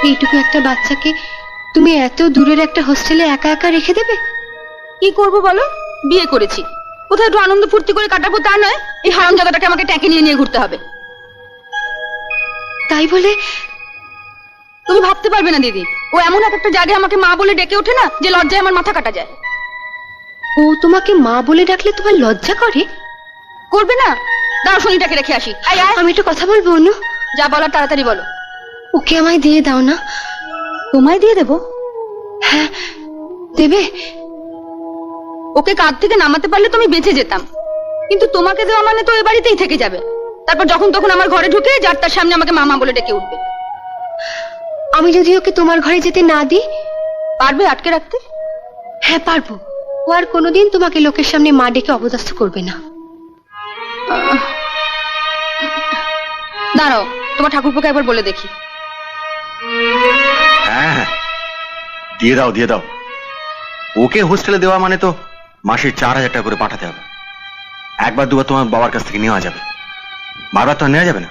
এইটুকু একটা বাচ্চাকে তুমি এত দূরের একটা হোস্টেলে একা একা রেখে দেবে? কি করবো বলো, বিয়ে করেছি, কোথায় একটু আনন্দ ফুর্তি করে কাটাবো তা নয়, এই হারামজাদাটাকে আমাকে ট্যাঁকে নিয়ে নিয়ে ঘুরতে হবে। তাই বলে তুমি ভাবতে পারবে না দিদি, ও এমন একটা জায়গায় আমাকে মা বলে ডেকে ওঠে না যে লজ্জায় আমার মাথা কাটা যায়। ও তোমাকে মা বলে ডাকলে তোমার লজ্জা করে? করবে না? দাঁড়াও, শনিটাকে রেখে আসি। আমি একটু কথা বলবো অনু। যা বলার তাড়াতাড়ি বলো। ওকে আমায় দিয়ে দাও না। তোমায় দিয়ে দেবো? হ্যাঁ দেবে। ওকে কাঁধ থেকে নামাতে পারলে তুমি বেঁচে যেতাম, কিন্তু তোমাকে দেওয়া মানে তো এ বাড়িতেই থেকে যাবে। তারপর যখন তখন আমার ঘরে ঢুকে যার তার সামনে আমাকে মামা বলে ডেকে উঠবে। আমি যদি ওকে তোমার ঘরে যেতে না দিই? পারবে আটকে রাখতে? হ্যাঁ পারবো। ও আর কোনোদিন তোমাকে লোকের সামনে মা ডেকে অপদস্থ করবে না। দাঁড়াও, তোমার ঠাকুরপোকে একবার বলে দেখি। হ্যাঁ দিয়ে দাও দিয়ে দাও। ওকে হোস্টেলে দেওয়া মানে তো মাসে 4000 টাকা করে পাঠাতে হবে। একবার দুবার তোমার বাবার কাছ থেকে নেওয়া যাবে, বারবার তো নেওয়া যাবে না।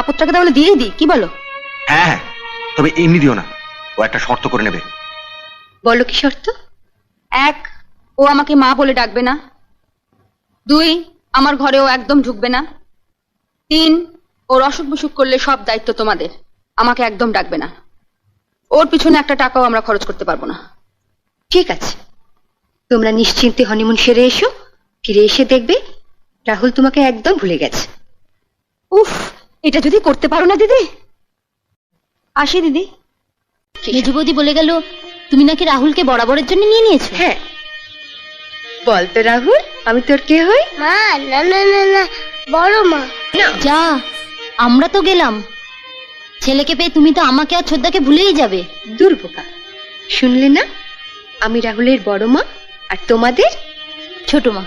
আপদটাকে তাহলে দিয়েই দিই, কি বলো? হ্যাঁ হ্যাঁ, তবে এমনি দিও না, ও একটা শর্ত করে নেবে। বলো কি শর্ত? 1, ও আমাকে মা বলে ডাকবে না। 2, আমার ঘরে ও একদম ঢুকবে না। 3, ওর অসুখ বিসুখ করলে সব দায়িত্ব তোমাদের, আমাকে একদম ডাকবে না। ওর পিছনে একটা টাকাও আমরা খরচ করতে পারবো না। ঠিক আছে, তোমরা নিশ্চিন্তে হনিমুন সেরে এসো। ফিরে এসে দেখবে রাহুল তোমাকে একদম ভুলে গেছে। উফ, এটা যদি করতে পারো না দিদি। আসি দিদি। মেজু বৌদি বলে গেল তুমি নাকি রাহুলকে বরাবরের জন্য নিয়ে নিয়েছো। হ্যাঁ, বল তো রাহুল, আমি তোর কে হই? মা না না না না, বড় মা। যা, আমরা তো গেলাম। ছেলেকে পেয়ে তুমি তো আমাকে আর ছোদ্দাকে ভুলেই যাবে। দুর্বোকা, শুনলে না? আমি রাহুলের বড় মা আর তোমাদের ছোট মা।